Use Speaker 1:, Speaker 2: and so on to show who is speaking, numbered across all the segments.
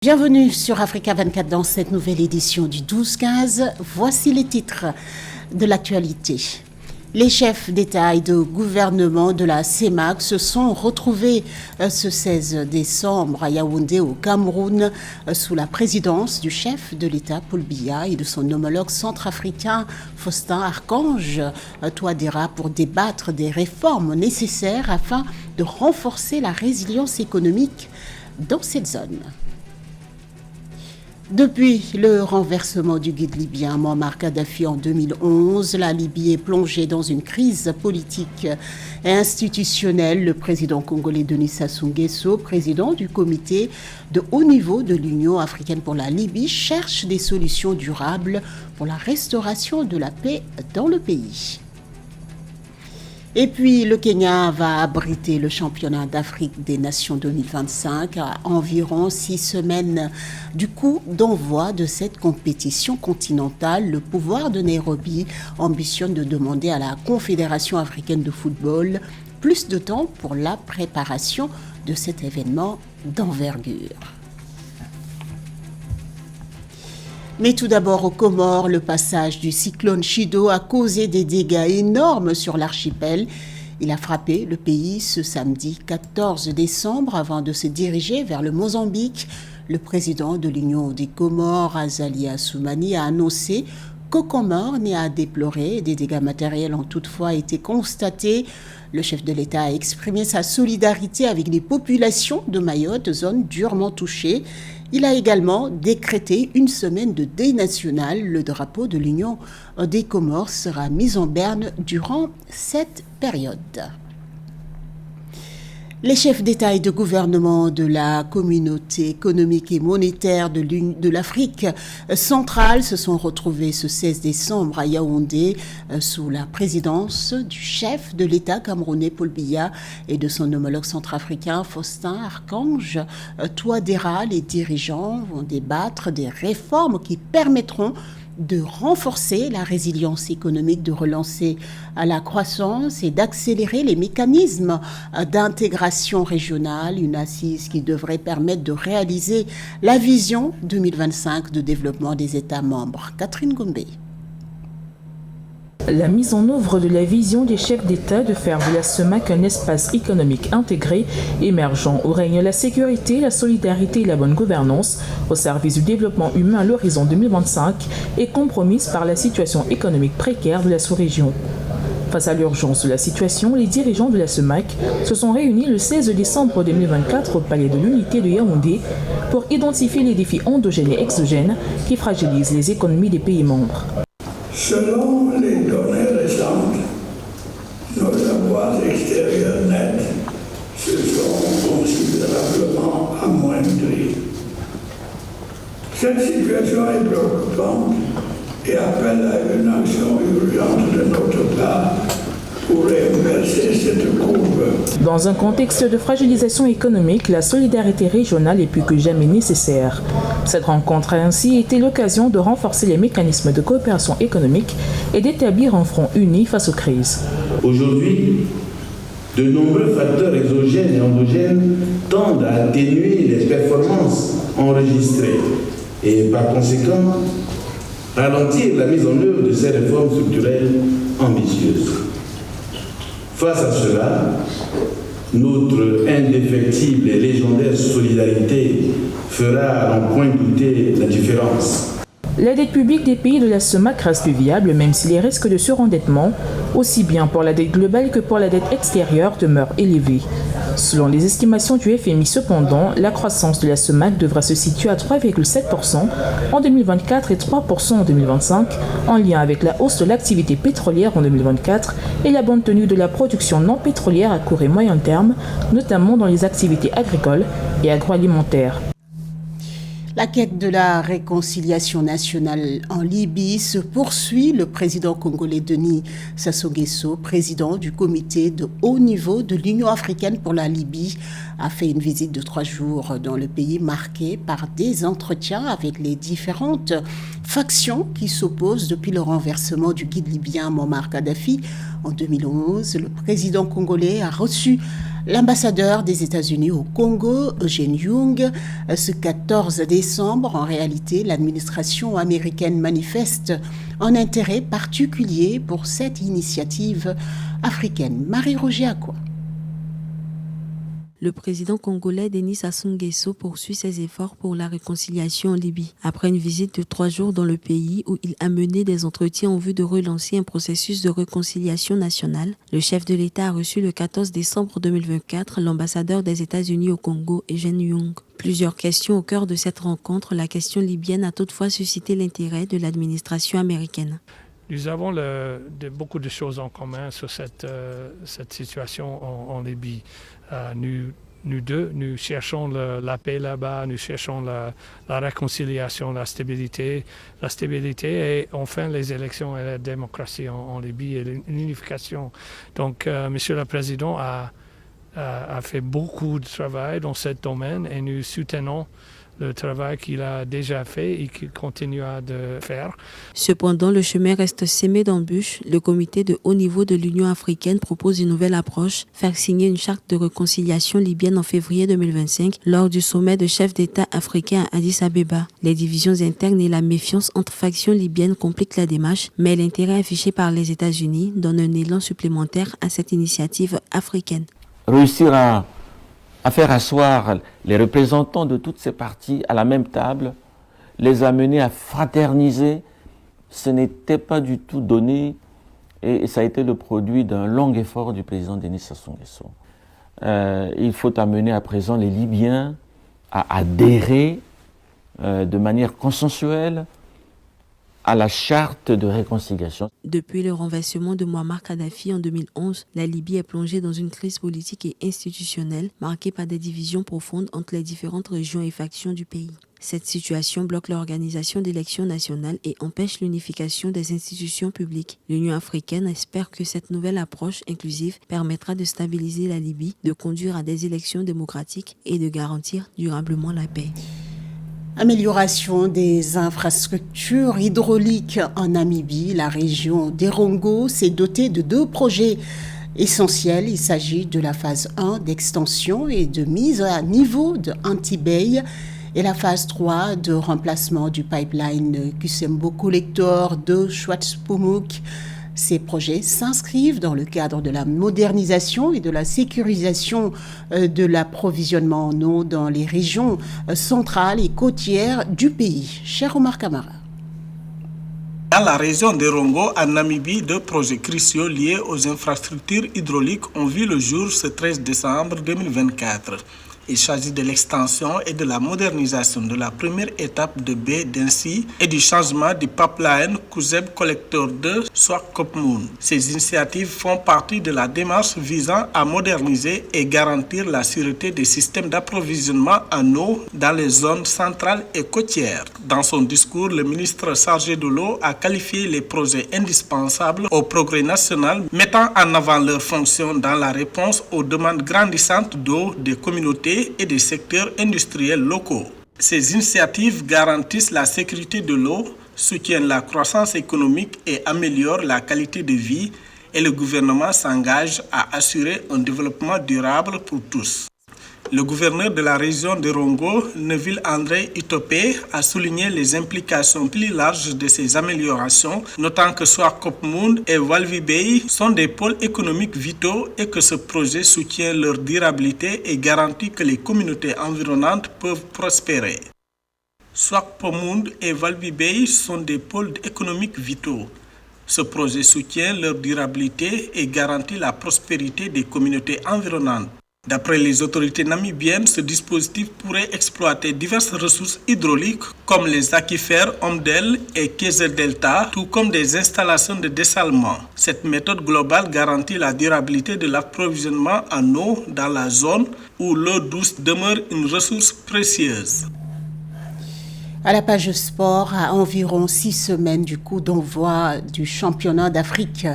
Speaker 1: Bienvenue sur Africa 24 dans cette nouvelle édition du 12-15. Voici les titres de l'actualité. Les chefs d'État et de gouvernement de la CEMAC se sont retrouvés ce 16 décembre à Yaoundé au Cameroun sous la présidence du chef de l'État Paul Biya et de son homologue centrafricain Faustin Archange Touadéra pour débattre des réformes nécessaires afin de renforcer la résilience économique dans cette zone. Depuis le renversement du guide libyen Mouammar Kadhafi en 2011, la Libye est plongée dans une crise politique et institutionnelle. Le président congolais Denis Sassou Nguesso, président du comité de haut niveau de l'Union africaine pour la Libye, cherche des solutions durables pour la restauration de la paix dans le pays. Et puis, le Kenya va abriter le championnat d'Afrique des Nations 2025 à environ 6 semaines du coup d'envoi de cette compétition continentale. Le pouvoir de Nairobi ambitionne de demander à la Confédération africaine de football plus de temps pour la préparation de cet événement d'envergure. Mais tout d'abord aux Comores, le passage du cyclone Chido a causé des dégâts énormes sur l'archipel. Il a frappé le pays ce samedi 14 décembre avant de se diriger vers le Mozambique. Le président de l'Union des Comores, Azali Assoumani, a annoncé qu'aucun mort n'est à déplorer. Des dégâts matériels ont toutefois été constatés. Le chef de l'État a exprimé sa solidarité avec les populations de Mayotte, zone durement touchée. Il a également décrété une semaine de deuil national. Le drapeau de l'Union des Comores sera mis en berne durant cette période. Les chefs d'État et de gouvernement de la communauté économique et monétaire de l'Afrique centrale se sont retrouvés ce 16 décembre à Yaoundé sous la présidence du chef de l'État camerounais Paul Biya et de son homologue centrafricain Faustin Archange Touadéra. Les dirigeants vont débattre des réformes qui permettront de renforcer la résilience économique, de relancer la croissance et d'accélérer les mécanismes d'intégration régionale, une assise qui devrait permettre de réaliser la vision 2025 de développement des États membres. Catherine Gombe.
Speaker 2: La mise en œuvre de la vision des chefs d'État de faire de la CEMAC un espace économique intégré, émergent où règne la sécurité, la solidarité et la bonne gouvernance au service du développement humain à l'horizon 2025 est compromise par la situation économique précaire de la sous-région. Face à l'urgence de la situation, les dirigeants de la CEMAC se sont réunis le 16 décembre 2024 au palais de l'unité de Yaoundé pour identifier les défis endogènes et exogènes qui fragilisent les économies des pays membres.
Speaker 3: Selon les données récentes, nos avoirs extérieurs nets se sont considérablement amoindris. Cette situation est préoccupante et appelle à une action urgente de notre part pour inverser cette courbe.
Speaker 2: Dans un contexte de fragilisation économique, la solidarité régionale est plus que jamais nécessaire. Cette rencontre a ainsi été l'occasion de renforcer les mécanismes de coopération économique et d'établir un front uni face aux crises.
Speaker 4: Aujourd'hui, de nombreux facteurs exogènes et endogènes tendent à atténuer les performances enregistrées et par conséquent ralentir la mise en œuvre de ces réformes structurelles ambitieuses. Face à cela, notre indéfectible et légendaire solidarité fera à n'en point douter la différence.
Speaker 2: La dette publique des pays de la CEMAC reste viable, même si les risques de surendettement, aussi bien pour la dette globale que pour la dette extérieure, demeurent élevés. Selon les estimations du FMI, cependant, la croissance de la CEMAC devra se situer à 3,7% en 2024 et 3% en 2025, en lien avec la hausse de l'activité pétrolière en 2024 et la bonne tenue de la production non pétrolière à court et moyen terme, notamment dans les activités agricoles et agroalimentaires.
Speaker 1: La quête de la réconciliation nationale en Libye se poursuit. Le président congolais Denis Sassou Nguesso, président du comité de haut niveau de l'Union africaine pour la Libye, a fait une visite de 3 jours dans le pays marquée par des entretiens avec les différentes factions qui s'opposent depuis le renversement du guide libyen Mouammar Kadhafi en 2011. Le président congolais a reçu L'ambassadeur des États-Unis au Congo, Eugene Young, ce 14 décembre, en réalité, l'administration américaine manifeste un intérêt particulier pour cette initiative africaine. Marie-Roger Akwa.
Speaker 5: Le président congolais Denis Sassou Nguesso poursuit ses efforts pour la réconciliation en Libye. Après une visite de 3 jours dans le pays où il a mené des entretiens en vue de relancer un processus de réconciliation nationale, le chef de l'État a reçu le 14 décembre 2024 l'ambassadeur des États-Unis au Congo, Eugene Young. Plusieurs questions au cœur de cette rencontre, la question libyenne a toutefois suscité l'intérêt de l'administration américaine.
Speaker 6: Nous avons beaucoup de choses en commun sur cette situation en Libye. Nous cherchons la paix là-bas, nous cherchons la réconciliation, la stabilité et enfin les élections et la démocratie en Libye et l'unification. Donc, Monsieur le Président a fait beaucoup de travail dans ce domaine et nous soutenons le travail qu'il a déjà fait et qu'il continuera de faire.
Speaker 5: Cependant, le chemin reste semé d'embûches. Le comité de haut niveau de l'Union africaine propose une nouvelle approche, faire signer une charte de réconciliation libyenne en février 2025 lors du sommet de chefs d'État africains à Addis Abeba. Les divisions internes et la méfiance entre factions libyennes compliquent la démarche, mais l'intérêt affiché par les États-Unis donne un élan supplémentaire à cette initiative africaine.
Speaker 7: Réussir à faire asseoir les représentants de toutes ces parties à la même table, les amener à fraterniser, ce n'était pas du tout donné et ça a été le produit d'un long effort du président Denis Sassou Nguesso. Il faut amener à présent les Libyens à adhérer de manière consensuelle à la charte de réconciliation.
Speaker 5: Depuis le renversement de Mouammar Kadhafi en 2011, la Libye est plongée dans une crise politique et institutionnelle marquée par des divisions profondes entre les différentes régions et factions du pays. Cette situation bloque l'organisation d'élections nationales et empêche l'unification des institutions publiques. L'Union africaine espère que cette nouvelle approche inclusive permettra de stabiliser la Libye, de conduire à des élections démocratiques et de garantir durablement la paix.
Speaker 1: Amélioration des infrastructures hydrauliques en Namibie. La région d'Erongo s'est dotée de 2 projets essentiels. Il s'agit de la phase 1 d'extension et de mise à niveau de Antibay et la phase 3 de remplacement du pipeline Kusembo Collector de Schwarzpumuk. Ces projets s'inscrivent dans le cadre de la modernisation et de la sécurisation de l'approvisionnement en eau dans les régions centrales et côtières du pays. Cher Omar Kamara.
Speaker 8: Dans la région d'Erongo, en Namibie, 2 projets cruciaux liés aux infrastructures hydrauliques ont vu le jour ce 13 décembre 2024. Il s'agit de l'extension et de la modernisation de la première étape de baie d'Ainsi et du changement du pipeline Kuseb Collector 2 Swakopmund. Ces initiatives font partie de la démarche visant à moderniser et garantir la sûreté des systèmes d'approvisionnement en eau dans les zones centrales et côtières. Dans son discours, le ministre chargé de l'eau a qualifié les projets indispensables au progrès national, mettant en avant leur fonction dans la réponse aux demandes grandissantes d'eau des communautés et des secteurs industriels locaux. Ces initiatives garantissent la sécurité de l'eau, soutiennent la croissance économique et améliorent la qualité de vie, et le gouvernement s'engage à assurer un développement durable pour tous. Le gouverneur de la région d'Erongo, Neville André Itopé, a souligné les implications plus larges de ces améliorations, notant que Swakopmund et Walvis Bay sont des pôles économiques vitaux et que ce projet soutient leur durabilité et garantit que les communautés environnantes peuvent prospérer. Swakopmund et Walvis Bay sont des pôles économiques vitaux. Ce projet soutient leur durabilité et garantit la prospérité des communautés environnantes. D'après les autorités namibiennes, ce dispositif pourrait exploiter diverses ressources hydrauliques comme les aquifères Omdel et Kaiser Delta, tout comme des installations de dessalement. Cette méthode globale garantit la durabilité de l'approvisionnement en eau dans la zone où l'eau douce demeure une ressource précieuse.
Speaker 1: À la page sport, à environ 6 semaines du coup d'envoi du championnat d'Afrique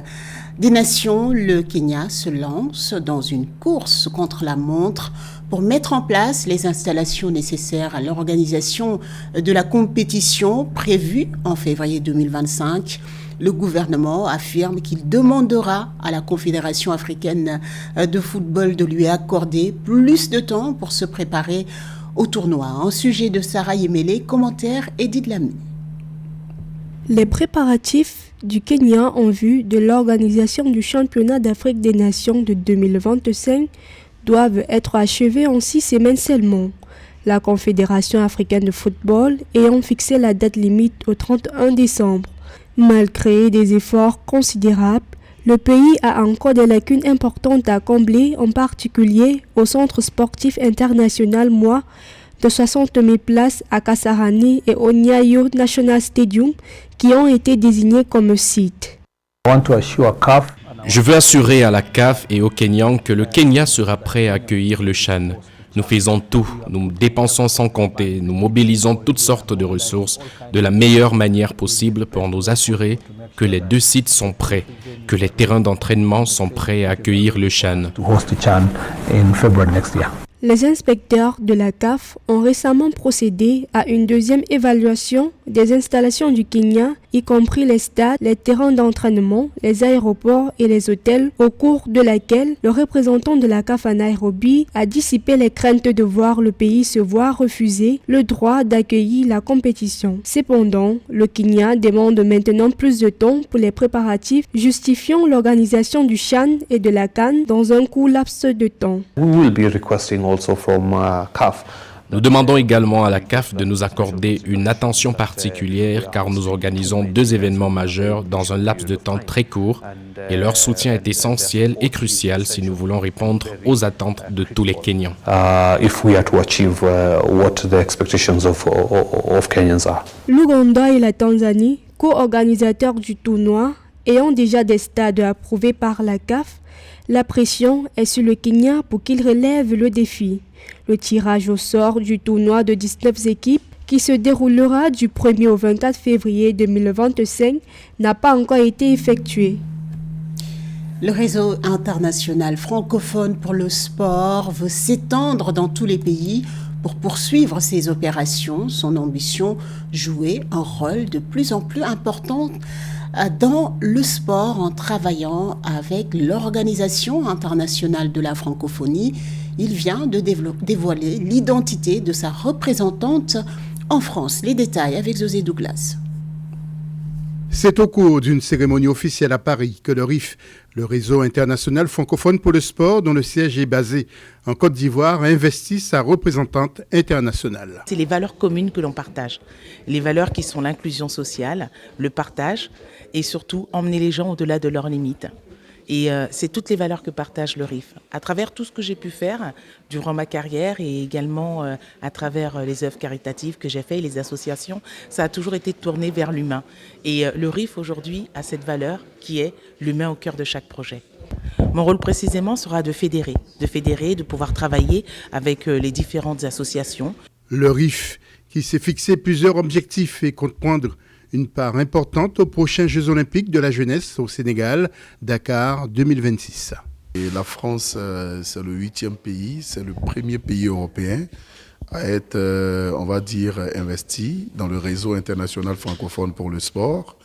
Speaker 1: des Nations, le Kenya se lance dans une course contre la montre pour mettre en place les installations nécessaires à l'organisation de la compétition prévue en février 2025. Le gouvernement affirme qu'il demandera à la Confédération africaine de football de lui accorder plus de temps pour se préparer au tournoi. Un sujet de Sarah Yemele, commentaire Edith Lamy.
Speaker 9: Les préparatifs du Kenya en vue de l'organisation du championnat d'Afrique des Nations de 2025 doivent être achevés en 6 semaines seulement. La Confédération africaine de football ayant fixé la date limite au 31 décembre. Malgré des efforts considérables, le pays a encore des lacunes importantes à combler, en particulier au centre sportif international MOI de 60 000 places à Kasarani et au Nyayo National Stadium qui ont été désignés comme sites.
Speaker 10: Je veux assurer à la CAF et aux Kenyans que le Kenya sera prêt à accueillir le CHAN. Nous faisons tout, nous dépensons sans compter, nous mobilisons toutes sortes de ressources de la meilleure manière possible pour nous assurer que les 2 sites sont prêts, que les terrains d'entraînement sont prêts à accueillir le CHAN.
Speaker 9: Les inspecteurs de la CAF ont récemment procédé à une deuxième évaluation des installations du Kenya, y compris les stades, les terrains d'entraînement, les aéroports et les hôtels, au cours de laquelle le représentant de la CAF à Nairobi a dissipé les craintes de voir le pays se voir refuser le droit d'accueillir la compétition. Cependant, le Kenya demande maintenant plus de temps pour les préparatifs, justifiant l'organisation du CHAN et de la CAN dans un court laps de temps.
Speaker 10: Nous demandons également à la CAF de nous accorder une attention particulière car nous organisons 2 événements majeurs dans un laps de temps très court et leur soutien est essentiel et crucial si nous voulons répondre aux attentes de tous les Kenyans.
Speaker 9: L'Ouganda et la Tanzanie, co-organisateurs du tournoi, ayant déjà des stades approuvés par la CAF, la pression est sur le Kenya pour qu'il relève le défi. Le tirage au sort du tournoi de 19 équipes qui se déroulera du 1er au 24 février 2025 n'a pas encore été effectué.
Speaker 1: Le réseau international francophone pour le sport veut s'étendre dans tous les pays pour poursuivre ses opérations. Son ambition, jouer un rôle de plus en plus important dans le sport en travaillant avec l'Organisation internationale de la francophonie. Il vient de dévoiler l'identité de sa représentante en France. Les détails avec José Douglas.
Speaker 11: C'est au cours d'une cérémonie officielle à Paris que le RIF, le Réseau international francophone pour le sport, dont le siège est basé en Côte d'Ivoire, a investi sa représentante internationale.
Speaker 12: C'est les valeurs communes que l'on partage. Les valeurs qui sont l'inclusion sociale, le partage et surtout emmener les gens au-delà de leurs limites. Et c'est toutes les valeurs que partage le RIF. À travers tout ce que j'ai pu faire durant ma carrière et également à travers les œuvres caritatives que j'ai faites et les associations, ça a toujours été tourné vers l'humain. Et le RIF aujourd'hui a cette valeur qui est l'humain au cœur de chaque projet. Mon rôle précisément sera de fédérer, de pouvoir travailler avec les différentes associations.
Speaker 11: Le RIF qui s'est fixé plusieurs objectifs et compte prendre une part importante aux prochains Jeux olympiques de la jeunesse au Sénégal, Dakar 2026.
Speaker 13: Et la France, c'est le 8e pays, c'est le premier pays européen à être, on va dire, investi dans le réseau international francophone pour le sport.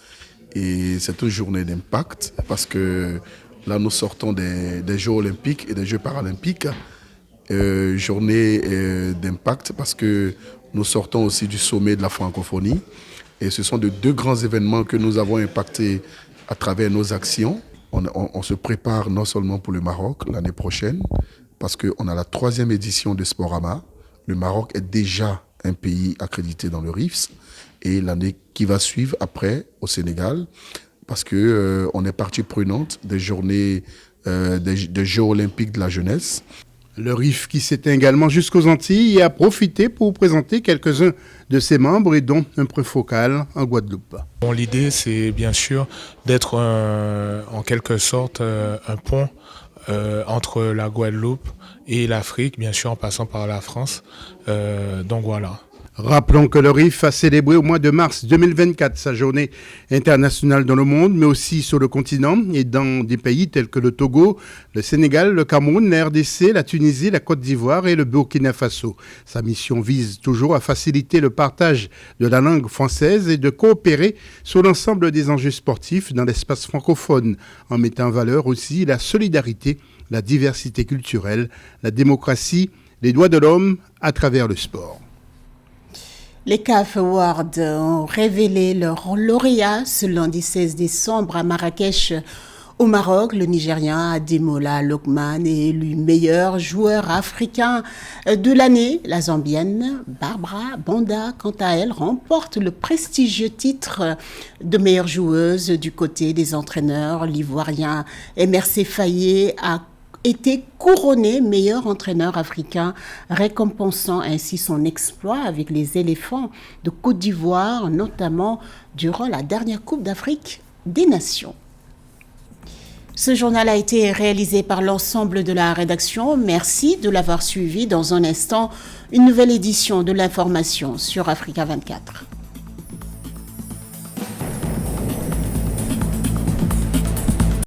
Speaker 13: Et c'est une journée d'impact parce que là, nous sortons des Jeux olympiques et des Jeux paralympiques. Journée d'impact parce que nous sortons aussi du sommet de la francophonie. Et ce sont de 2 grands événements que nous avons impactés à travers nos actions. On se prépare non seulement pour le Maroc l'année prochaine, parce qu'on a la 3e édition de Sporama. Le Maroc est déjà un pays accrédité dans le RIFS. Et l'année qui va suivre après au Sénégal, parce qu'on est partie prenante des journées des Jeux olympiques de la jeunesse.
Speaker 11: Le RIF qui s'éteint également jusqu'aux Antilles et a profité pour présenter quelques-uns de ses membres et dont un point focal en Guadeloupe.
Speaker 14: Bon, l'idée, c'est bien sûr d'être en quelque sorte un pont entre la Guadeloupe et l'Afrique, bien sûr en passant par la France. Donc voilà.
Speaker 11: Rappelons que le RIF a célébré au mois de mars 2024 sa journée internationale dans le monde, mais aussi sur le continent et dans des pays tels que le Togo, le Sénégal, le Cameroun, la RDC, la Tunisie, la Côte d'Ivoire et le Burkina Faso. Sa mission vise toujours à faciliter le partage de la langue française et de coopérer sur l'ensemble des enjeux sportifs dans l'espace francophone, en mettant en valeur aussi la solidarité, la diversité culturelle, la démocratie, les droits de l'homme à travers le sport.
Speaker 1: Les CAF Awards ont révélé leurs lauréats ce lundi 16 décembre à Marrakech, au Maroc. Le Nigérian Ademola Lookman est élu meilleur joueur africain de l'année. La Zambienne Barbara Banda, quant à elle, remporte le prestigieux titre de meilleure joueuse. Du côté des entraîneurs, l'Ivoirien MRC Fayet a été couronné meilleur entraîneur africain, récompensant ainsi son exploit avec les éléphants de Côte d'Ivoire, notamment durant la dernière Coupe d'Afrique des Nations. Ce journal a été réalisé par l'ensemble de la rédaction. Merci de l'avoir suivi. Dans un instant, une nouvelle édition de l'information sur Africa 24.